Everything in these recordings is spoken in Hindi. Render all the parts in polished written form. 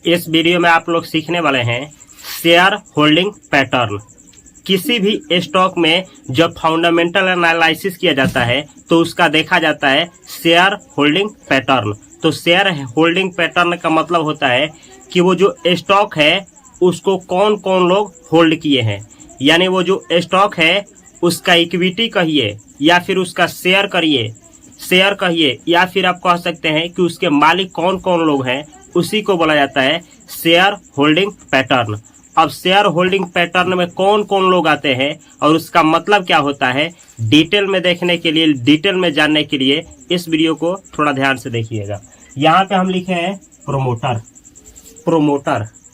इस वीडियो में आप लोग सीखने वाले हैं शेयर होल्डिंग पैटर्न। किसी भी स्टॉक में जब फंडामेंटल एनालिसिस किया जाता है तो उसका देखा जाता है शेयर होल्डिंग पैटर्न। तो शेयर होल्डिंग पैटर्न का मतलब होता है कि वो जो स्टॉक है उसको कौन कौन लोग होल्ड किए हैं, यानी वो जो स्टॉक है उसका इक्विटी कहिए या फिर उसका शेयर कहिए या फिर आप कह सकते हैं कि उसके मालिक कौन कौन लोग हैं, उसी को बोला जाता है शेयर होल्डिंग पैटर्न। अब शेयर होल्डिंग पैटर्न में कौन कौन लोग आते हैं और उसका मतलब क्या होता है, डिटेल में देखने के लिए, डिटेल में जानने के लिए इस वीडियो को थोड़ा ध्यान से देखिएगा। यहाँ पे हम लिखे हैं प्रोमोटर।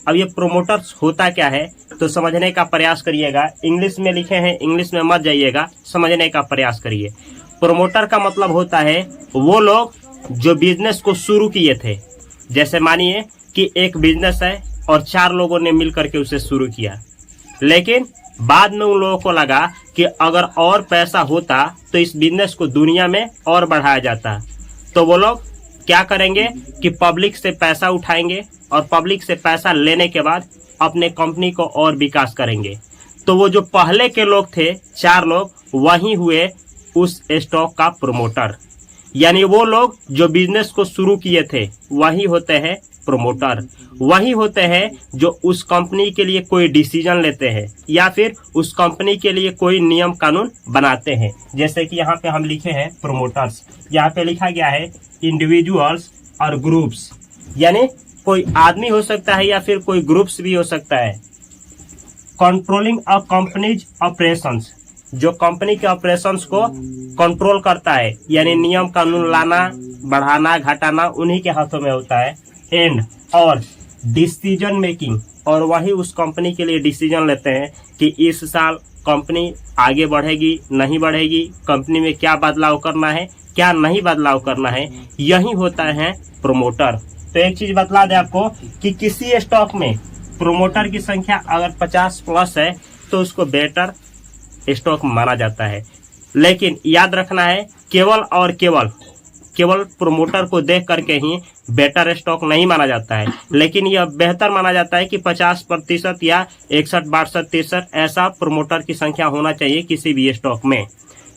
अब ये प्रोमोटर होता क्या है तो समझने का प्रयास करिएगा। इंग्लिश में लिखे हैं, इंग्लिश में मत जाइएगा, समझने का प्रयास करिए। प्रोमोटर का मतलब होता है वो लोग जो बिजनेस को शुरू किए थे। जैसे मानिए कि एक बिजनेस है और 4 लोगों ने मिल करके उसे शुरू किया, लेकिन बाद में उन लोगों को लगा कि अगर और पैसा होता तो इस बिजनेस को दुनिया में और बढ़ाया जाता। तो वो लोग क्या करेंगे कि पब्लिक से पैसा उठाएंगे और पब्लिक से पैसा लेने के बाद अपने कंपनी को और विकास करेंगे। तो वो जो पहले के लोग थे 4 लोग, वही हुए उस स्टॉक का प्रोमोटर। यानी वो लोग जो बिजनेस को शुरू किए थे वही होते हैं प्रोमोटर। वही होते हैं जो उस कंपनी के लिए कोई डिसीजन लेते हैं या फिर उस कंपनी के लिए कोई नियम कानून बनाते हैं। जैसे कि यहाँ पे हम लिखे हैं प्रोमोटर्स, यहाँ पे लिखा गया है इंडिविजुअल्स और ग्रुप्स, यानी कोई आदमी हो सकता है या फिर कोई ग्रुप्स भी हो सकता है। कंट्रोलिंग अ कंपनीज ऑपरेशंस, जो कंपनी के ऑपरेशंस को कंट्रोल करता है, यानी नियम कानून लाना, बढ़ाना, घटाना उन्हीं के हाथों में होता है। एंड और डिसीजन मेकिंग, और वही उस कंपनी के लिए डिसीजन लेते हैं कि इस साल कंपनी आगे बढ़ेगी नहीं बढ़ेगी, कंपनी में क्या बदलाव करना है क्या नहीं बदलाव करना है, यही होता है प्रोमोटर। तो एक चीज बतला दे आपको कि किसी स्टॉक में प्रोमोटर की संख्या अगर 50 प्लस है तो उसको बेटर स्टॉक माना जाता है। लेकिन याद रखना है केवल और केवल प्रोमोटर को देख करके ही बेटर स्टॉक नहीं माना जाता है, लेकिन यह बेहतर माना जाता है कि 50% या 61, 62, 63 ऐसा प्रोमोटर की संख्या होना चाहिए किसी भी स्टॉक में।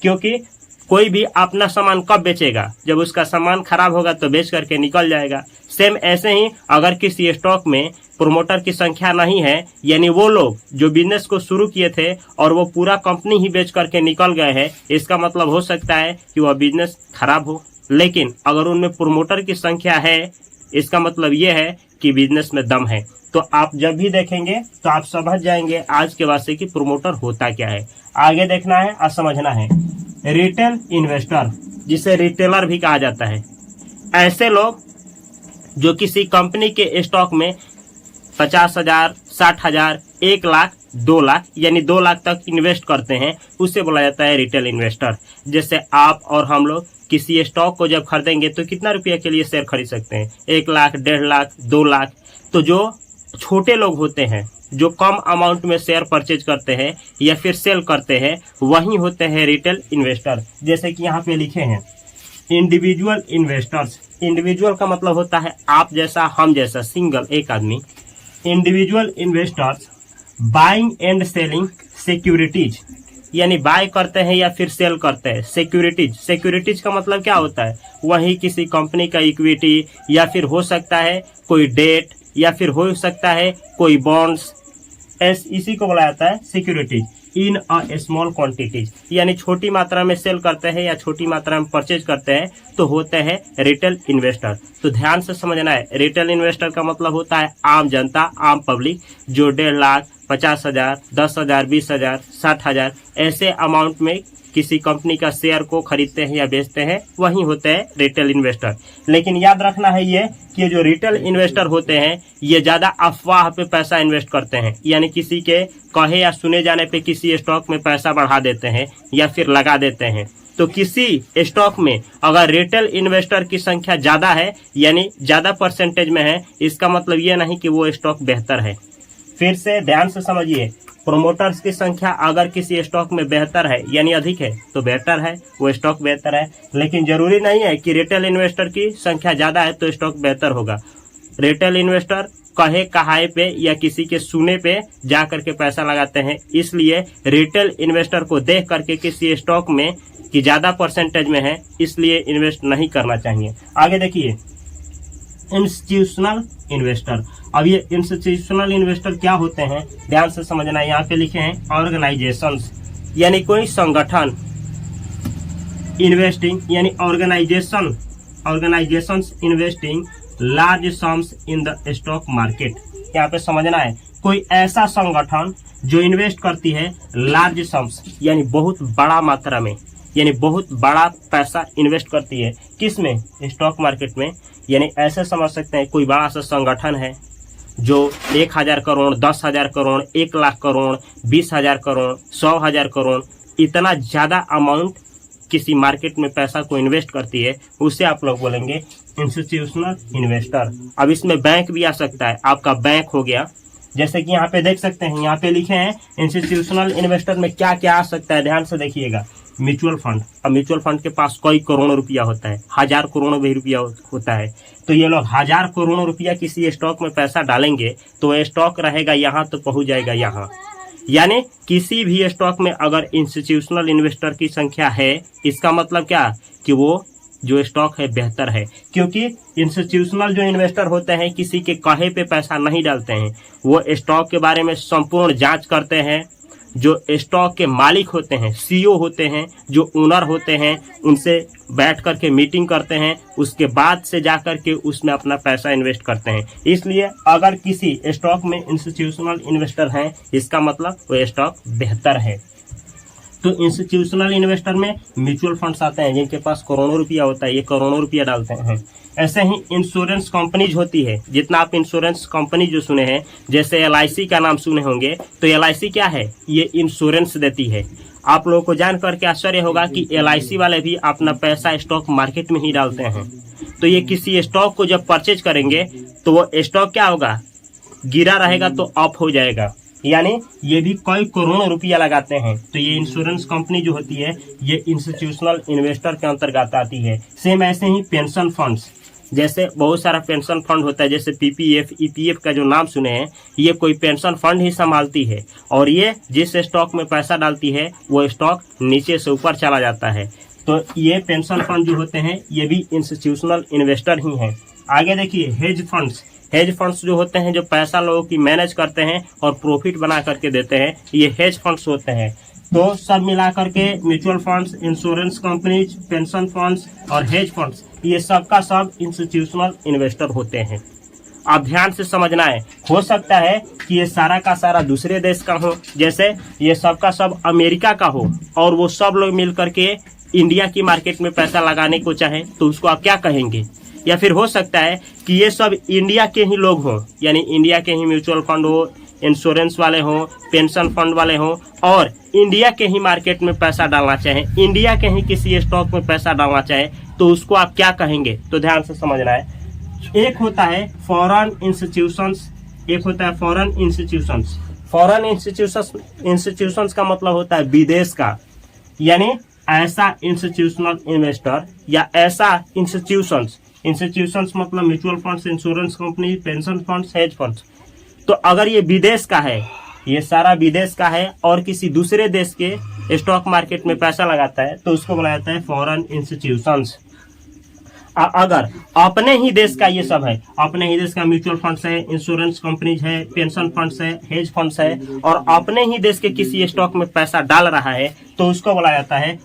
क्योंकि कोई भी अपना सामान कब बेचेगा, जब उसका सामान खराब होगा तो बेच करके निकल जाएगा। सेम ऐसे ही अगर किसी स्टॉक में प्रोमोटर की संख्या नहीं है, यानी वो लोग जो बिजनेस को शुरू किए थे और वो पूरा कंपनी ही बेच करके निकल गए हैं, इसका मतलब हो सकता है कि वह बिजनेस खराब हो। लेकिन अगर उनमें प्रोमोटर की संख्या है, इसका मतलब ये है कि बिजनेस में दम है। तो आप जब भी देखेंगे तो आप समझ जाएंगे आज के बाद से कि प्रोमोटर होता क्या है। आगे देखना है और समझना है। रिटेल इन्वेस्टर, जिसे रिटेलर भी कहा जाता है, ऐसे लोग जो किसी कंपनी के स्टॉक में 50,000, 60,000, 1 लाख, 2 लाख यानी 2 लाख तक इन्वेस्ट करते हैं, उसे बोला जाता है रिटेल इन्वेस्टर। जैसे आप और हम लोग किसी स्टॉक को जब खरीदेंगे तो कितना रुपया के लिए शेयर खरीद सकते हैं, 1 लाख, 1.5 लाख, 2 लाख। तो जो छोटे लोग होते हैं जो कम अमाउंट में शेयर परचेज करते हैं या फिर सेल करते हैं, वही होते हैं रिटेल इन्वेस्टर। जैसे कि यहाँ पे लिखे हैं इंडिविजुअल इन्वेस्टर्स। इंडिविजुअल का मतलब होता है आप जैसा, हम जैसा, सिंगल, एक आदमी। Individual investors buying and selling securities, यानी बाय करते हैं या फिर सेल करते हैं सिक्योरिटीज। सिक्योरिटीज का मतलब क्या होता है, वही किसी कंपनी का इक्विटी या फिर हो सकता है कोई डेट या फिर हो सकता है कोई बॉन्ड्स, इसी को बोला जाता है securities. In a small quantities, यानी छोटी मात्रा में सेल करते हैं या छोटी मात्रा में परचेज करते हैं तो होते हैं रिटेल इन्वेस्टर। तो ध्यान से समझना है, रिटेल इन्वेस्टर का मतलब होता है आम जनता, आम पब्लिक, जो 1.5 लाख, 50,000, 10,000, 20,000, 60,000 ऐसे अमाउंट में किसी कंपनी का शेयर को खरीदते हैं या बेचते हैं, वही होते हैं रिटेल इन्वेस्टर। लेकिन याद रखना है ये कि जो रिटेल इन्वेस्टर होते हैं ये ज्यादा अफवाह पे पैसा इन्वेस्ट करते हैं, यानी किसी के कहे या सुने जाने पे किसी स्टॉक में पैसा बढ़ा देते हैं या फिर लगा देते हैं। तो किसी स्टॉक में अगर रिटेल इन्वेस्टर की संख्या ज्यादा है, यानी ज्यादा परसेंटेज में है, इसका मतलब ये नहीं कि वो स्टॉक बेहतर है। फिर से ध्यान से समझिए, प्रोमोटर्स की संख्या अगर किसी स्टॉक में बेहतर है यानी अधिक है तो बेहतर है, वो स्टॉक बेहतर है। लेकिन जरूरी नहीं है कि रिटेल इन्वेस्टर की संख्या ज्यादा है तो स्टॉक बेहतर होगा। रिटेल इन्वेस्टर कहे कहाए पे या किसी के सुने पे जा करके पैसा लगाते हैं, इसलिए रिटेल इन्वेस्टर को देख करके किसी स्टॉक में कि ज्यादा परसेंटेज में है इसलिए इन्वेस्ट नहीं करना चाहिए। आगे देखिए इंस्टीट्यूशनल इन्वेस्टर। अब ये इंस्टीट्यूशनल इन्वेस्टर क्या होते हैं, ध्यान से समझना। यहाँ पे लिखे हैं ऑर्गेनाइजेशंस, यानी कोई संगठन, इन्वेस्टिंग यानी organisations investing large sums in the stock market. यहाँ पे समझना है कोई ऐसा संगठन जो इन्वेस्ट करती है लार्ज सम्स यानी बहुत बड़ा मात्रा में, यानी बहुत बड़ा पैसा इन्वेस्ट करती है किस में, स्टॉक मार्केट में। यानी ऐसे समझ सकते हैं कोई बड़ा सा संगठन है जो 1000 करोड़, 10,000 करोड़, 1 लाख करोड़, 20,000 करोड़, 100,000 करोड़, इतना ज्यादा अमाउंट किसी मार्केट में पैसा को इन्वेस्ट करती है, उसे आप लोग बोलेंगे इंस्टीट्यूशनल इन्वेस्टर। अब इसमें बैंक भी आ सकता है, आपका बैंक हो गया, जैसे कि यहाँ पे देख सकते हैं, यहाँ पे लिखे हैं इंस्टीट्यूशनल इन्वेस्टर में क्या क्या आ सकता है, ध्यान से देखिएगा। म्यूचुअल फंड, अब म्यूचुअल फंड के पास कई करोड़ों रुपया होता है, 1000 करोड़ भी रुपया होता है, तो ये लोग 1000 करोड़ रुपया किसी स्टॉक में पैसा डालेंगे तो स्टॉक रहेगा यहाँ तो पहुंच जाएगा यहाँ। यानी किसी भी स्टॉक में अगर इंस्टीट्यूशनल इन्वेस्टर की संख्या है, इसका मतलब क्या कि वो जो स्टॉक है बेहतर है, क्योंकि इंस्टीट्यूशनल जो इन्वेस्टर होते हैं किसी के कहे पे पैसा नहीं डालते हैं, वो स्टॉक के बारे में संपूर्ण जांच करते हैं। जो स्टॉक के मालिक होते हैं, सीईओ होते हैं, जो ओनर होते हैं, उनसे बैठ करके मीटिंग करते हैं, उसके बाद से जा करके उसमें अपना पैसा इन्वेस्ट करते हैं। इसलिए अगर किसी स्टॉक में इंस्टीट्यूशनल इन्वेस्टर हैं, इसका मतलब वो स्टॉक बेहतर है। तो इंस्टीट्यूशनल इन्वेस्टर में म्यूचुअल फंड्स आते हैं जिनके पास करोड़ों रुपया होता है, ये करोड़ों रुपया डालते हैं। ऐसे ही इंश्योरेंस कंपनीज होती है, जितना आप इंश्योरेंस कंपनी जो सुने हैं, जैसे LIC का नाम सुने होंगे, तो LIC क्या है, ये इंश्योरेंस देती है। आप लोगों को जान करके आश्चर्य होगा कि LIC वाले भी अपना पैसा स्टॉक मार्केट में ही डालते हैं। तो ये किसी स्टॉक को जब परचेज करेंगे तो वो स्टॉक क्या होगा, गिरा रहेगा तो अप हो जाएगा, यानी ये भी कई करोड़ों रुपया लगाते हैं। तो ये इंश्योरेंस कंपनी जो होती है ये इंस्टीट्यूशनल इन्वेस्टर के अंतर्गत आती है। सेम ऐसे ही पेंशन फंड्स, जैसे बहुत सारा पेंशन फंड होता है, जैसे PPF, EPF का जो नाम सुने हैं, ये कोई पेंशन फंड ही संभालती है, और ये जिस स्टॉक में पैसा डालती है वो स्टॉक नीचे से ऊपर चला जाता है। तो ये पेंशन फंड जो होते हैं ये भी इंस्टीट्यूशनल इन्वेस्टर ही हैं। आगे देखिए हेज फंड्स। हेज फंड्स जो होते हैं जो पैसा लोगों की मैनेज करते हैं और प्रॉफिट बना करके देते हैं, ये हेज फंड्स होते हैं। तो सब मिला करके mutual funds, insurance companies, pension funds और हेज फंड्स, ये सब का सब इंस्टीट्यूशनल इन्वेस्टर होते हैं। आप ध्यान से समझना है, हो सकता है कि ये सारा का सारा दूसरे देश का हो, जैसे ये सब का सब अमेरिका का हो, और वो सब लोग मिल करके इंडिया की मार्केट में पैसा लगाने को चाहें, तो उसको आप क्या कहेंगे। या फिर हो सकता है कि ये सब इंडिया के ही लोग हों, यानी इंडिया के ही म्यूचुअल फंड हो, इंश्योरेंस वाले हों, पेंशन फंड वाले हों, और इंडिया के ही मार्केट में पैसा डालना चाहें, इंडिया के ही किसी स्टॉक में पैसा डालना चाहें, तो उसको आप क्या कहेंगे। तो ध्यान से समझना है, एक होता है फॉरेन इंस्टीट्यूशंस, एक होता है फॉरेन इंस्टीट्यूशंस। फॉरेन इंस्टीट्यूशंस का मतलब होता है विदेश का, यानी ऐसा इंस्टीट्यूशनल इन्वेस्टर या ऐसा इंस्टीट्यूशंस मतलब mutual funds, insurance company, pension funds, hedge funds. तो अगर ये विदेश का है, ये सारा विदेश का है और किसी दूसरे देश के स्टॉक मार्केट में पैसा लगाता है, तो उसको बोला जाता है फॉरेन इंस्टीट्यूशंस। अगर अपने ही देश का ये सब है, अपने ही देश का म्यूचुअल फंड्स है, इंश्योरेंस कंपनीज है, पेंशन फंड्स है, हेज फंड्स है, और अपने ही देश के किसी स्टॉक में पैसा डाल रहा है, तो उसको बोला जाता है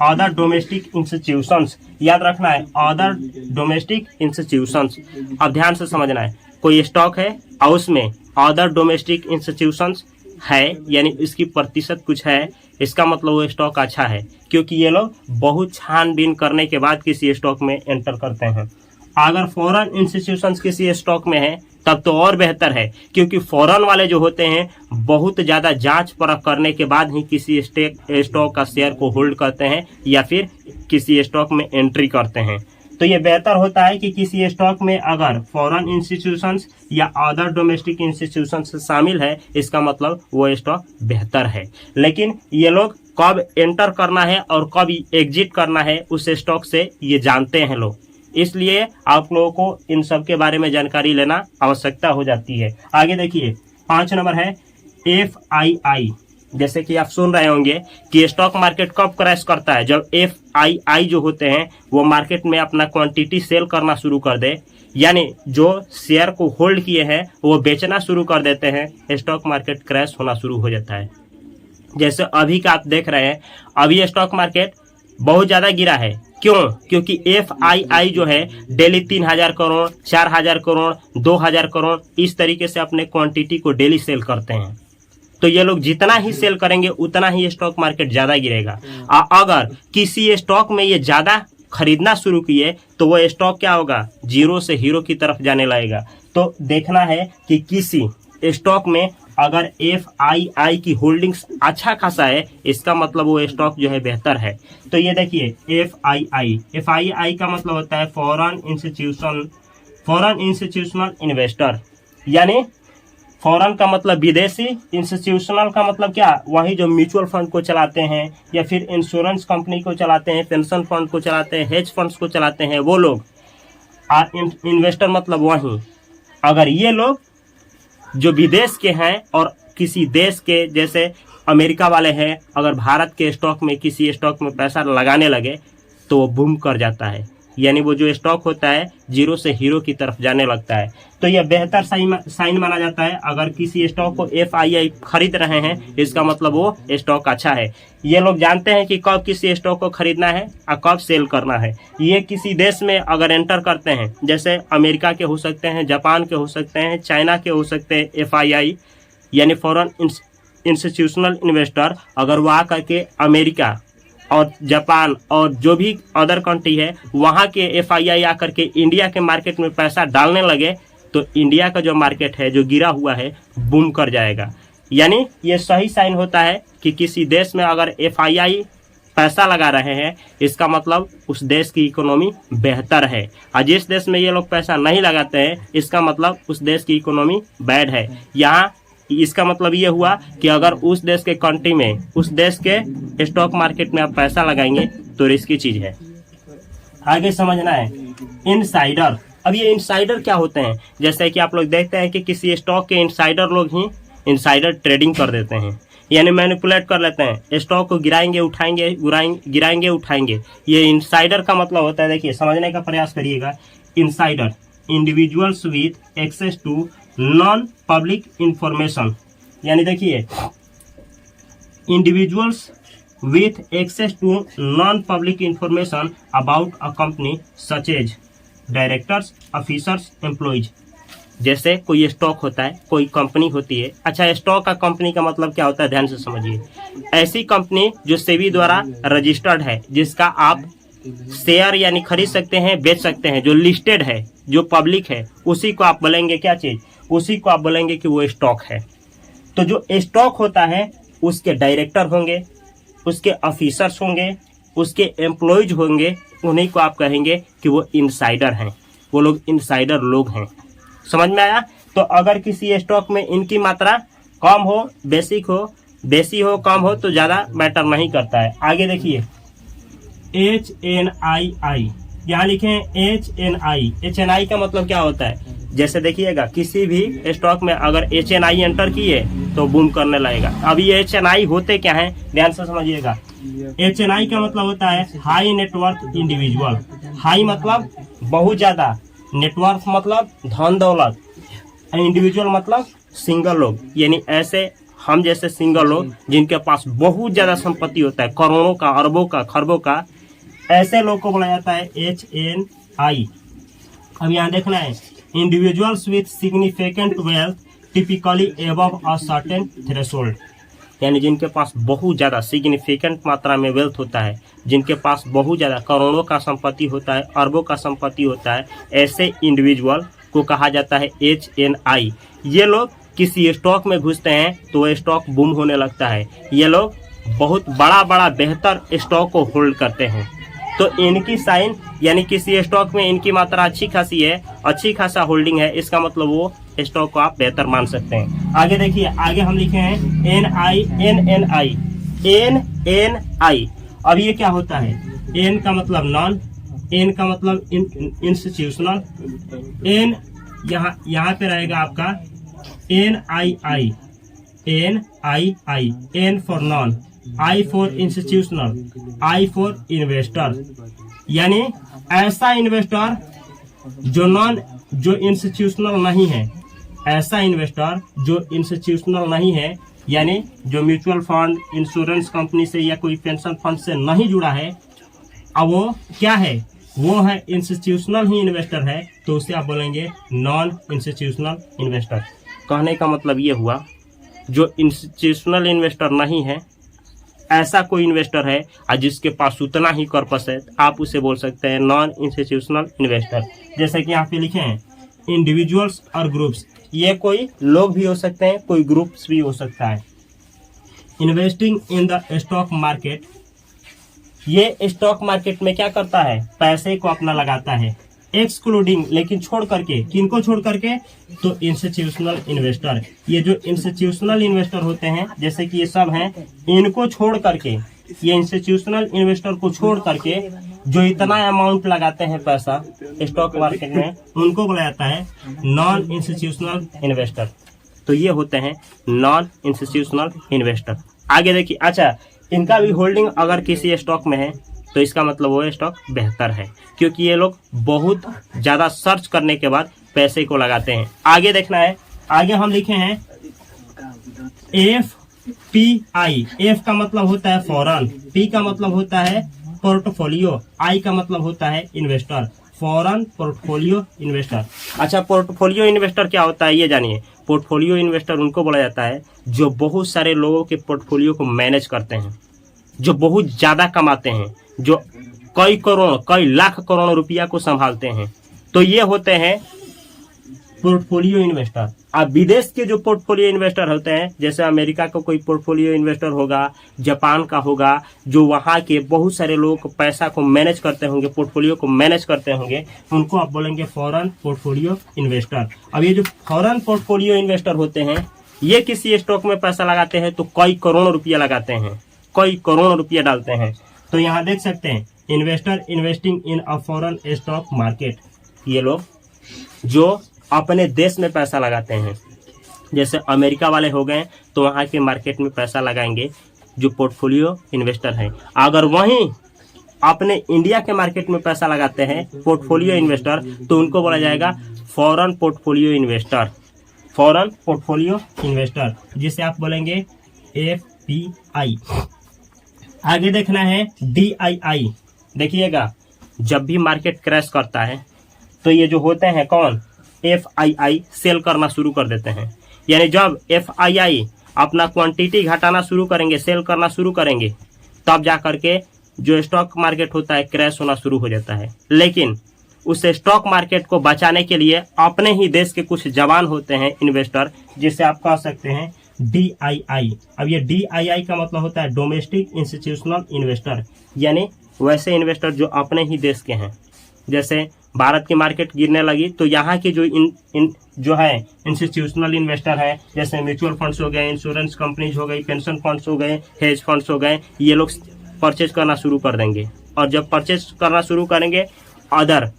अदर डोमेस्टिक इंस्टीट्यूशंस। याद रखना है, अदर डोमेस्टिक इंस्टीट्यूशंस। अब ध्यान से समझना है, कोई स्टॉक है और उसमें अदर डोमेस्टिक इंस्टीट्यूशंस है, यानी इसकी प्रतिशत कुछ है, इसका मतलब वो स्टॉक अच्छा है, क्योंकि ये लोग बहुत छानबीन करने के बाद किसी स्टॉक में एंटर करते हैं। अगर फॉरेन इंस्टीट्यूशंस किसी स्टॉक में है तब तो और बेहतर है, क्योंकि फॉरेन वाले जो होते हैं बहुत ज्यादा जांच परख करने के बाद ही किसी स्टॉक का शेयर को होल्ड करते हैं या फिर किसी स्टॉक में एंट्री करते हैं। तो ये बेहतर होता है कि किसी स्टॉक में अगर फॉरेन इंस्टीट्यूशंस या अदर डोमेस्टिक इंस्टीट्यूशंस शामिल है, इसका मतलब वो स्टॉक बेहतर है। लेकिन ये लोग कब एंटर करना है और कब एग्जिट करना है उस स्टॉक से ये जानते हैं लोग, इसलिए आप लोगों को इन सब के बारे में जानकारी लेना आवश्यकता हो जाती है। आगे देखिए 5 नंबर है FII। जैसे कि आप सुन रहे होंगे कि स्टॉक मार्केट कब क्रैश करता है, जब FII जो होते हैं वो मार्केट में अपना क्वांटिटी सेल करना शुरू कर दे, यानी जो शेयर को होल्ड किए हैं वो बेचना शुरू कर देते हैं, स्टॉक मार्केट क्रैश होना शुरू हो जाता है। जैसे अभी का आप देख रहे हैं, अभी स्टॉक मार्केट बहुत ज़्यादा गिरा है। क्यों? क्योंकि FII जो है डेली 3000 करोड़, 4000 करोड़, 2000 करोड़ इस तरीके से अपने क्वांटिटी को डेली सेल करते हैं। तो ये लोग जितना ही सेल करेंगे उतना ही स्टॉक मार्केट ज़्यादा गिरेगा। अगर किसी स्टॉक में ये ज़्यादा खरीदना शुरू किए तो वो स्टॉक क्या होगा, जीरो से हीरो की तरफ जाने लगेगा। तो देखना है कि किसी स्टॉक में अगर FII की होल्डिंग्स अच्छा खासा है, इसका मतलब वो स्टॉक जो है बेहतर है। तो ये देखिए FII का मतलब होता है फॉरेन इंस्टीट्यूशनल इन्वेस्टर, यानी फॉरेन का मतलब विदेशी, इंस्टीट्यूशनल का मतलब क्या, वही जो म्यूचुअल फंड को चलाते हैं या फिर इंश्योरेंस कंपनी को चलाते हैं, पेंशन फंड को चलाते हैं, हेज फंड्स को चलाते हैं, वो लोग। इन्वेस्टर मतलब वही, अगर ये लोग जो विदेश के हैं और किसी देश के जैसे अमेरिका वाले हैं, अगर भारत के स्टॉक में किसी स्टॉक में पैसा लगाने लगे तो वो बूम कर जाता है, यानी वो जो स्टॉक होता है जीरो से हीरो की तरफ जाने लगता है। तो यह बेहतर साइन माना जाता है। अगर किसी स्टॉक को FII खरीद रहे हैं, इसका मतलब वो स्टॉक अच्छा है। ये लोग जानते हैं कि कब किसी स्टॉक को खरीदना है और कब सेल करना है। ये किसी देश में अगर एंटर करते हैं, जैसे अमेरिका के हो सकते हैं, जापान के हो सकते हैं, चाइना के हो सकते हैं, FII यानी फॉरेन इंस्टीट्यूशनल इन्वेस्टर, अगर वो आकर के अमेरिका और जापान और जो भी अदर कंट्री है वहाँ के FII आकर के इंडिया के मार्केट में पैसा डालने लगे तो इंडिया का जो मार्केट है जो गिरा हुआ है बूम कर जाएगा। यानी ये सही साइन होता है कि किसी देश में अगर FII पैसा लगा रहे हैं, इसका मतलब उस देश की इकोनॉमी बेहतर है, और जिस देश में ये लोग पैसा नहीं लगाते हैं इसका मतलब उस देश की इकोनॉमी बैड है। यहाँ इसका मतलब ये हुआ कि अगर उस देश के कंट्री में, उस देश के स्टॉक मार्केट में आप पैसा लगाएंगे तो रिस्की चीज है। आगे समझना है इनसाइडर। अब ये इनसाइडर क्या होते हैं? जैसे कि आप लोग देखते हैं कि किसी स्टॉक के इनसाइडर लोग ही इनसाइडर ट्रेडिंग कर देते हैं, यानी मैनिपुलेट कर लेते हैं, स्टॉक को गिराएंगे उठाएंगे, गिराएंगे उठाएंगे। ये इनसाइडर का मतलब होता है, देखिए समझने का प्रयास करिएगा। Insider, individuals with access to non public information, यानी देखिए individuals with access to non public information about a company such as directors, officers, employees. जैसे कोई स्टॉक होता है, कोई कंपनी होती है। अच्छा, स्टॉक का कंपनी का मतलब क्या होता है, ध्यान से समझिए। ऐसी कंपनी जो सेबी द्वारा रजिस्टर्ड है, जिसका आप शेयर यानी खरीद सकते हैं, बेच सकते हैं, जो लिस्टेड है, जो पब्लिक है, उसी को आप बोलेंगे क्या चीज, उसी को आप बोलेंगे कि वो स्टॉक है। तो जो स्टॉक होता है उसके डायरेक्टर होंगे, उसके ऑफिसर्स होंगे, उसके एम्प्लॉयज होंगे, उन्हीं को आप कहेंगे कि वो इनसाइडर हैं, वो लोग इनसाइडर लोग हैं। समझ में आया? तो अगर किसी स्टॉक में इनकी मात्रा कम हो, बेसी हो कम हो तो ज़्यादा मैटर नहीं करता है। आगे देखिए HNII, यहाँ लिखे HNI का मतलब क्या होता है? जैसे देखिएगा किसी भी स्टॉक में अगर HNI एंटर किए तो बूम करने लगेगा। अब ये HNI होते क्या हैं, ध्यान से समझिएगा। HNI का मतलब होता है हाई नेटवर्थ इंडिविजुअल। हाई मतलब बहुत ज्यादा, नेटवर्थ मतलब धन दौलत, इंडिविजुअल मतलब सिंगल लोग, यानी ऐसे हम जैसे सिंगल लोग जिनके पास बहुत ज्यादा संपत्ति होता है, करोड़ों का, अरबों का, खरबों का, ऐसे लोग को बोला जाता है HNI। अब यहाँ देखना है individuals with significant wealth typically above a certain threshold, यानी जिनके पास बहुत ज़्यादा सिग्निफिकेंट मात्रा में वेल्थ होता है, जिनके पास बहुत ज़्यादा करोड़ों का संपत्ति होता है, अरबों का संपत्ति होता है, ऐसे इंडिविजुअल को कहा जाता है HNI। ये लोग किसी स्टॉक में घुसते हैं तो वो स्टॉक बूम होने लगता है। ये लोग बहुत बड़ा बड़ा बेहतर स्टॉक को होल्ड करते हैं। तो इनकी साइन यानी किसी स्टॉक में इनकी मात्रा अच्छी खासी है, अच्छी खासा होल्डिंग है, इसका मतलब वो स्टॉक को आप बेहतर मान सकते हैं। आगे देखिए, आगे हम लिखे हैं NNI। अब ये क्या होता है? N का मतलब नॉन, एन का मतलब इंस्टीट्यूशनल, एन यहाँ पे रहेगा आपका NII, N for non, I for institutional, I for investor. यानी ऐसा इन्वेस्टर जो इंस्टीट्यूशनल नहीं है, ऐसा इन्वेस्टर जो इंस्टीट्यूशनल नहीं है, यानी जो म्यूचुअल फंड, इंश्योरेंस कंपनी से या कोई पेंशन फंड से नहीं जुड़ा है, अब वो क्या है, वो है इंस्टीट्यूशनल ही इन्वेस्टर है, तो उसे आप बोलेंगे नॉन इंस्टीट्यूशनल इन्वेस्टर। कहने का मतलब ये हुआ, जो इंस्टीट्यूशनल इन्वेस्टर नहीं है, ऐसा कोई इन्वेस्टर है और जिसके पास उतना ही कॉर्पस है, आप उसे बोल सकते हैं नॉन इंस्टीट्यूशनल इन्वेस्टर। जैसे कि यहाँ पे लिखे हैं इंडिविजुअल्स और ग्रुप्स, ये कोई लोग भी हो सकते हैं, कोई ग्रुप्स भी हो सकता है। Investing in the stock market, ये स्टॉक मार्केट में क्या करता है, पैसे को अपना लगाता है, एक्सक्लूडिंग, लेकिन छोड़ करके, किनको छोड़ करके, तो इंस्टीट्यूशनल इन्वेस्टर। ये जो इंस्टीट्यूशनल इन्वेस्टर होते हैं, जैसे कि ये सब हैं, इनको छोड़ करके, ये इंस्टीट्यूशनल इन्वेस्टर को छोड़ करके जो इतना अमाउंट लगाते हैं पैसा स्टॉक मार्केट में, उनको बोला जाता है नॉन इंस्टीट्यूशनल इन्वेस्टर। तो ये होते हैं नॉन इंस्टीट्यूशनल इन्वेस्टर। आगे देखिए, अच्छा, इनका भी होल्डिंग अगर किसी स्टॉक में है तो इसका मतलब वो स्टॉक बेहतर है, क्योंकि ये लोग बहुत ज्यादा सर्च करने के बाद पैसे को लगाते हैं। आगे देखना है, आगे हम लिखे हैं FPI। एफ का मतलब होता है फॉरेन, पी का मतलब होता है पोर्टफोलियो, आई का मतलब होता है इन्वेस्टर, फॉरेन पोर्टफोलियो इन्वेस्टर। अच्छा, पोर्टफोलियो इन्वेस्टर क्या होता है ये जानिए। पोर्टफोलियो इन्वेस्टर उनको बोला जाता है जो बहुत सारे लोगों के पोर्टफोलियो को मैनेज करते हैं, जो बहुत ज्यादा कमाते हैं, जो कई करोड़, कई लाख करोड़ रुपया को संभालते हैं, तो ये होते हैं पोर्टफोलियो इन्वेस्टर। अब विदेश के जो पोर्टफोलियो इन्वेस्टर होते हैं, जैसे अमेरिका का कोई पोर्टफोलियो इन्वेस्टर होगा, जापान का होगा, जो वहाँ के बहुत सारे लोगों को पैसा को मैनेज करते होंगे, पोर्टफोलियो को मैनेज करते होंगे, उनको आप बोलेंगे फॉरेन पोर्टफोलियो इन्वेस्टर। अब ये जो फॉरेन पोर्टफोलियो इन्वेस्टर होते हैं, ये किसी स्टॉक में पैसा लगाते हैं तो कई करोड़ रुपया लगाते हैं, कई करोड़ रुपया डालते हैं। तो यहाँ देख सकते हैं investor investing in a foreign stock market, ये लोग जो अपने देश में पैसा लगाते हैं, जैसे अमेरिका वाले हो गए तो वहाँ के मार्केट में पैसा लगाएंगे जो पोर्टफोलियो इन्वेस्टर हैं। अगर वहीं अपने इंडिया के मार्केट में पैसा लगाते हैं पोर्टफोलियो इन्वेस्टर, तो उनको बोला जाएगा foreign portfolio investor, foreign portfolio investor, जिसे आप बोलेंगे FPI। आगे देखना है DII। देखिएगा, जब भी मार्केट क्रैश करता है तो ये जो होते हैं कौन, FII सेल करना शुरू कर देते हैं। यानी जब FII अपना क्वांटिटी घटाना शुरू करेंगे, सेल करना शुरू करेंगे, तब जा करके जो स्टॉक मार्केट होता है क्रैश होना शुरू हो जाता है। लेकिन उस स्टॉक मार्केट को बचाने के लिए अपने ही देश के कुछ जवान होते हैं इन्वेस्टर, जिसे आप कह सकते हैं DII। अब ये DII का मतलब होता है डोमेस्टिक इंस्टीट्यूशनल इन्वेस्टर, यानी वैसे इन्वेस्टर जो अपने ही देश के हैं। जैसे भारत की मार्केट गिरने लगी तो यहाँ के जो जो है इंस्टीट्यूशनल इन्वेस्टर है, जैसे म्यूचुअल फंड्स हो गए, इंश्योरेंस कंपनीज हो गई, पेंशन फंड्स हो गए, हेज फंड्स हो गए, ये लोग परचेज करना शुरू कर देंगे। और जब परचेज करना शुरू करेंगे अदर,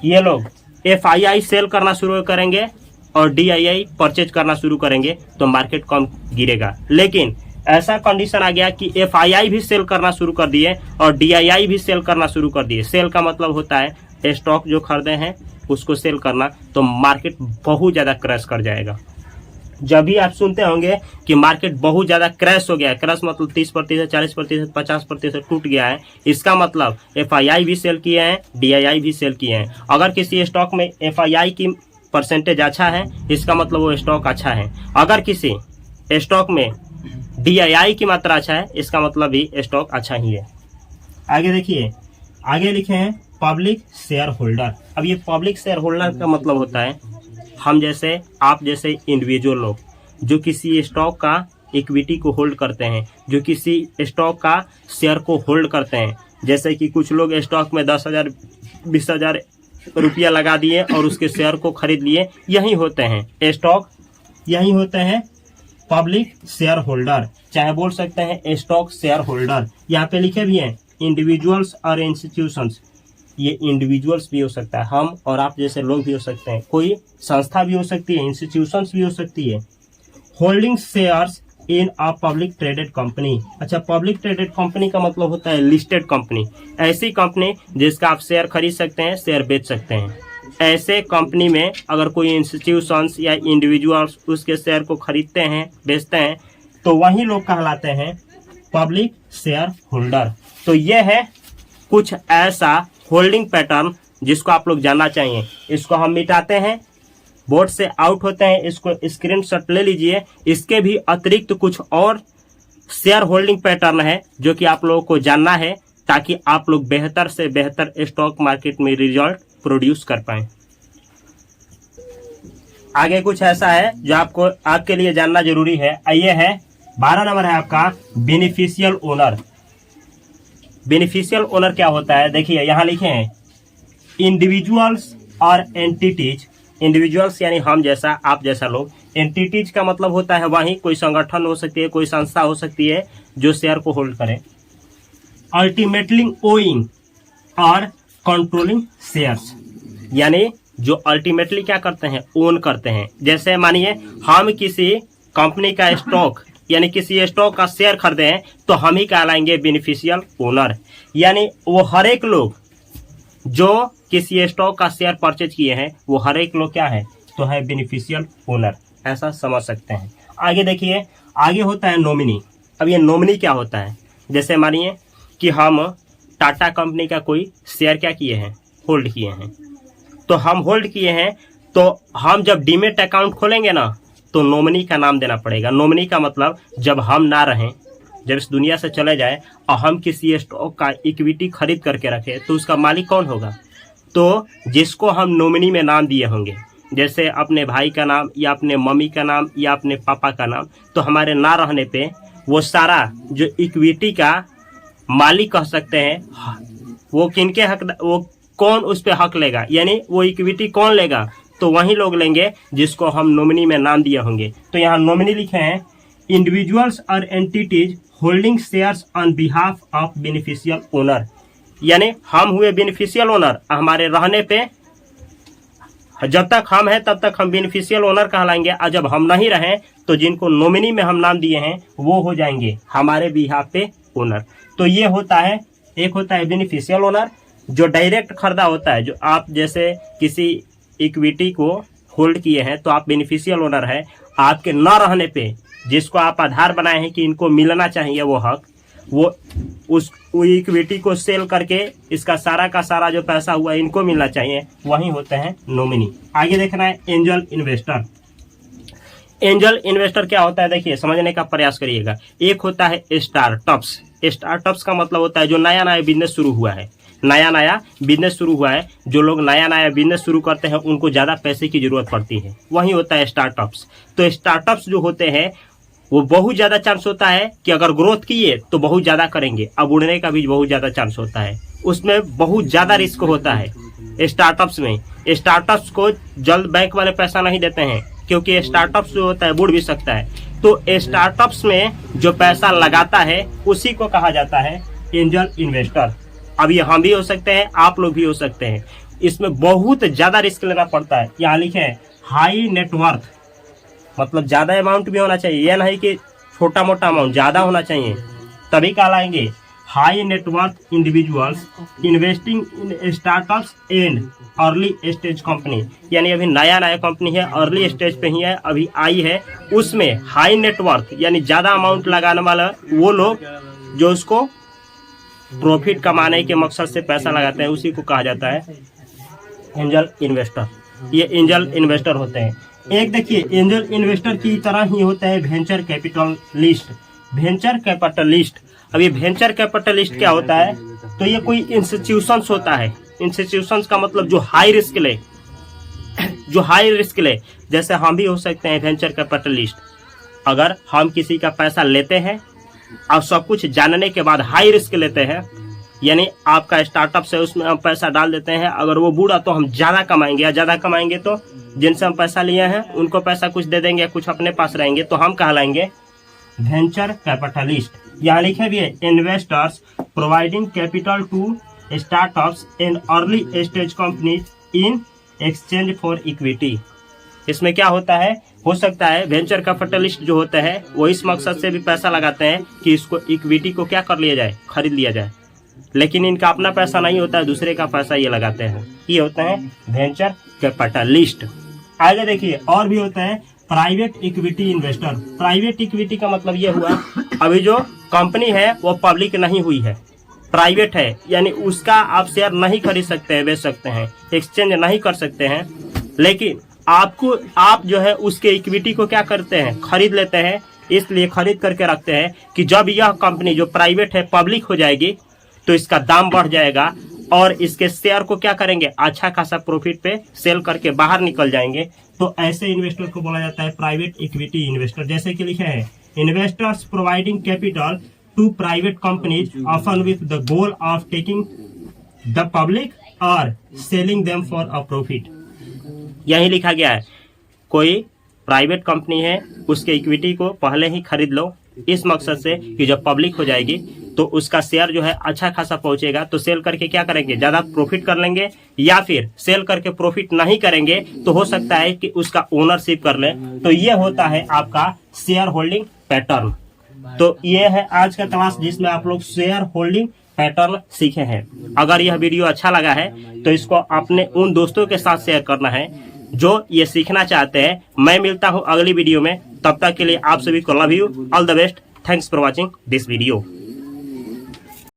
ये लोग FII सेल करना शुरू करेंगे और DII परचेज करना शुरू करेंगे, तो मार्केट कम गिरेगा। लेकिन ऐसा कंडीशन आ गया कि FII भी सेल करना शुरू कर दिए और DII भी सेल करना शुरू कर दिए। सेल का मतलब होता है स्टॉक जो खरीदे हैं उसको सेल करना, तो मार्केट बहुत ज़्यादा क्रैश कर जाएगा। जब भी आप सुनते होंगे कि मार्केट बहुत ज़्यादा क्रैश हो गया है, क्रैश मतलब 30%, 40%, 50% टूट गया है, इसका मतलब FII भी सेल किए हैं, DII भी सेल किए हैं। अगर किसी स्टॉक में FII की परसेंटेज अच्छा है, इसका मतलब वो स्टॉक अच्छा है। अगर किसी स्टॉक में DII की मात्रा अच्छा है, इसका मतलब भी स्टॉक अच्छा ही है। आगे देखिए, आगे लिखे हैं पब्लिक शेयर होल्डर। अब ये पब्लिक शेयर होल्डर का मतलब होता है हम जैसे, आप जैसे इंडिविजुअल लोग जो किसी स्टॉक का इक्विटी को होल्ड करते हैं, जो किसी स्टॉक का शेयर को होल्ड करते हैं। जैसे कि कुछ लोग स्टॉक में 10,000 20,000 रुपया लगा दिए और उसके शेयर को खरीद लिए, यही होते हैं स्टॉक, यही होते हैं पब्लिक शेयर होल्डर, चाहे बोल सकते हैं स्टॉक शेयर होल्डर। यहाँ पे लिखे भी हैं इंडिविजुअल्स और इंस्टीट्यूशंस, ये इंडिविजुअल्स भी हो सकता है, हम और आप जैसे लोग भी हो सकते हैं, कोई संस्था भी हो सकती है, इंस्टीट्यूशंस भी हो सकती है। Holding shares in a public traded company. अच्छा, पब्लिक ट्रेडेड कंपनी का मतलब होता है लिस्टेड कंपनी, ऐसी कंपनी जिसका आप शेयर खरीद सकते हैं, शेयर बेच सकते हैं। ऐसे कंपनी में अगर कोई इंस्टीट्यूशंस या इंडिविजुअल्स उसके शेयर को खरीदते हैं, बेचते हैं, तो वही लोग कहलाते हैं पब्लिक शेयर होल्डर। तो यह है कुछ ऐसा होल्डिंग पैटर्न जिसको आप लोग जानना चाहिए। इसको हम मिटाते हैं, बोर्ड से आउट होते हैं, इसको स्क्रीनशॉट ले लीजिए। इसके भी अतिरिक्त कुछ और शेयर होल्डिंग पैटर्न है जो कि आप लोगों को जानना है, ताकि आप लोग बेहतर से बेहतर स्टॉक मार्केट में रिजल्ट प्रोड्यूस कर पाएं। आगे कुछ ऐसा है जो आपको आपके लिए जानना जरूरी है। आइए है 12 नंबर है आपका बेनिफिशियल ओनर। बेनिफिशियल ओनर क्या होता है? देखिए यहाँ लिखे हैं इंडिविजुअल्स और एंटिटीज। इंडिविजुअल्स यानी हम जैसा, आप जैसा लोग। एंटिटीज का मतलब होता है वहीं कोई संगठन हो सकती है, कोई संस्था हो सकती है जो शेयर को होल्ड करे। अल्टीमेटली ओइंग और कंट्रोलिंग शेयर्स, यानी जो अल्टीमेटली क्या करते हैं, ओन करते हैं। जैसे मानिए हम किसी कंपनी का स्टॉक यानी किसी स्टॉक का शेयर खरीदे हैं तो हम ही कहलाएंगे बेनिफिशियल ओनर। यानी वो हर एक लोग जो किसी स्टॉक का शेयर परचेज किए हैं वो हर एक लोग क्या है, तो है बेनिफिशियल ओनर, ऐसा समझ सकते हैं। आगे देखिए, आगे होता है नॉमिनी। अब ये नॉमिनी क्या होता है? जैसे मानिए कि हम टाटा कंपनी का कोई शेयर क्या किए हैं, होल्ड किए हैं। तो हम होल्ड किए हैं, तो हम जब डीमेट अकाउंट खोलेंगे ना, तो नॉमिनी का नाम देना पड़ेगा। नॉमिनी का मतलब जब हम ना रहें, जब इस दुनिया से चले जाए और हम किसी स्टॉक का इक्विटी खरीद करके रखें, तो उसका मालिक कौन होगा? तो जिसको हम नॉमिनी में नाम दिए होंगे, जैसे अपने भाई का नाम या अपने मम्मी का नाम या अपने पापा का नाम, तो हमारे ना रहने पे वो सारा जो इक्विटी का मालिक कह सकते हैं, वो किनके हक, वो कौन उस पे हक लेगा, यानी वो इक्विटी कौन लेगा? तो वही लोग लेंगे जिसको हम नॉमिनी में नाम दिए होंगे। तो यहाँ नॉमिनी लिखे हैं इंडिविजुअल्स और entities holding shares on behalf of beneficial owner. यानी हम हुए बेनिफिशियल ओनर, हमारे रहने पे जब तक हम हैं तब तक हम बेनिफिशियल ओनर कहलाएंगे, और जब हम नहीं रहें तो जिनको नॉमिनी में हम नाम दिए हैं वो हो जाएंगे हमारे बिहाफ पे ओनर। तो ये होता है, एक होता है बेनिफिशियल ओनर जो डायरेक्ट खरीदा होता है, जो आप जैसे किसी इक्विटी को होल्ड किए हैं तो आप बेनिफिशियल ओनर है। आपके न रहने पे जिसको आप आधार बनाए हैं कि इनको मिलना चाहिए वो हक, वो उस इक्विटी को सेल करके इसका सारा का सारा जो पैसा हुआ इनको मिलना चाहिए, वही होते हैं नॉमिनी। आगे देखना है एंजल इन्वेस्टर। एंजल इन्वेस्टर क्या होता है? देखिए समझने का प्रयास करिएगा। एक होता है स्टार्टअप्स। स्टार्टअप्स का मतलब होता है जो नया नया बिजनेस शुरू हुआ है, नया नया बिजनेस शुरू हुआ है। जो लोग नया नया बिजनेस शुरू करते हैं उनको ज़्यादा पैसे की जरूरत पड़ती है, वही होता है स्टार्टअप्स। तो स्टार्टअप्स जो होते हैं वो बहुत ज़्यादा चांस होता है कि अगर ग्रोथ किए तो बहुत ज़्यादा करेंगे, अब उड़ने का भी बहुत ज़्यादा चांस होता है, उसमें बहुत ज़्यादा रिस्क होता है स्टार्टअप्स में। स्टार्टअप्स को जल्द बैंक वाले पैसा नहीं देते हैं, क्योंकि स्टार्टअप्स जो होता है बुड़ भी सकता है। तो स्टार्टअप्स में जो पैसा लगाता है उसी को कहा जाता है एंजल इन्वेस्टर। अब ये हम भी हो सकते हैं, आप लोग भी हो सकते हैं। इसमें बहुत ज़्यादा रिस्क लेना पड़ता है। यहाँ लिखे हैं हाई नेटवर्थ, मतलब ज़्यादा अमाउंट भी होना चाहिए, यह नहीं कि छोटा मोटा अमाउंट, ज़्यादा होना चाहिए, तभी कहलाएंगे high net worth individuals investing in startups and early stage company. यानी अभी नया नया कंपनी है, अर्ली स्टेज पे ही है, अभी आई है, उसमें हाई नेटवर्थ यानी ज़्यादा अमाउंट लगाने वाला वो लोग जो उसको प्रॉफिट कमाने के मकसद से पैसा लगाते हैं, उसी को कहा जाता है एंजल इन्वेस्टर। ये एंजल इन्वेस्टर होते हैं। एक देखिए एंजल इन्वेस्टर की तरह ही होता है वेंचर कैपिटलिस्ट। वेंचर कैपिटलिस्ट, अब ये वेंचर कैपिटलिस्ट क्या होता है? तो ये कोई इंस्टीट्यूशंस होता है। इंस्टीट्यूशंस का मतलब जो हाई रिस्क ले, जो हाई रिस्क ले, जैसे हम भी हो सकते हैं वेंचर कैपिटलिस्ट। अगर हम किसी का पैसा लेते हैं और सब कुछ जानने के बाद हाई रिस्क लेते हैं, यानी आपका स्टार्टअप से उसमें हम पैसा डाल देते हैं, अगर वो बूढ़ा तो हम ज़्यादा कमाएंगे, या ज़्यादा कमाएंगे तो जिनसे हम पैसा लिए हैं उनको पैसा कुछ दे देंगे, कुछ अपने पास रहेंगे, तो हम कहलाएंगे वेंचर कैपिटलिस्ट। यहाँ लिखे भी है investors providing capital to startups and early stage companies in exchange for equity. इसमें क्या होता है, हो सकता है वेंचर कैपिटलिस्ट जो होते हैं वो इस मकसद से भी पैसा लगाते हैं कि इसको इक्विटी को क्या कर लिया जाए, खरीद लिया जाए, लेकिन इनका अपना पैसा नहीं होता है, दूसरे का पैसा ये लगाते हैं, ये होते हैं वेंचर कैपिटलिस्ट। आगे देखिए और भी होता है private equity investor. Private equity का मतलब ये हुआ अभी जो कंपनी है वो पब्लिक नहीं हुई है, प्राइवेट है, यानी उसका आप शेयर नहीं खरीद सकते हैं, बेच सकते हैं, एक्सचेंज नहीं कर सकते हैं, लेकिन आप जो है उसके इक्विटी को क्या करते हैं, खरीद लेते हैं। इसलिए खरीद करके रखते हैं कि जब यह कंपनी जो प्राइवेट है पब्लिक हो जाएगी तो इसका दाम बढ़ जाएगा और इसके शेयर को क्या करेंगे, अच्छा खासा प्रॉफिट पे सेल करके बाहर निकल जाएंगे। तो ऐसे इन्वेस्टर को बोला जाता है प्राइवेट इक्विटी इन्वेस्टर। जैसे कि लिखे हैं investors providing capital to private companies often with the goal of taking the public और selling them for a profit. यही लिखा गया है, कोई प्राइवेट कंपनी है उसके इक्विटी को पहले ही खरीद लो इस मकसद से कि जब पब्लिक हो जाएगी तो उसका शेयर जो है अच्छा खासा पहुंचेगा, तो सेल करके क्या करेंगे, ज्यादा प्रॉफिट कर लेंगे, या फिर सेल करके प्रॉफिट नहीं करेंगे तो हो सकता है कि उसका ओनरशिप कर ले। तो ये होता है आपका शेयर होल्डिंग पैटर्न। तो ये है आज का क्लास जिसमें आप लोग शेयर होल्डिंग पैटर्न सीखे हैं। अगर यह वीडियो अच्छा लगा है तो इसको अपने उन दोस्तों के साथ शेयर करना है जो ये सीखना चाहते हैं। मैं मिलता हूँ अगली वीडियो में, तब तक के लिए आप सभी को love you, all the best, thanks for watching this video.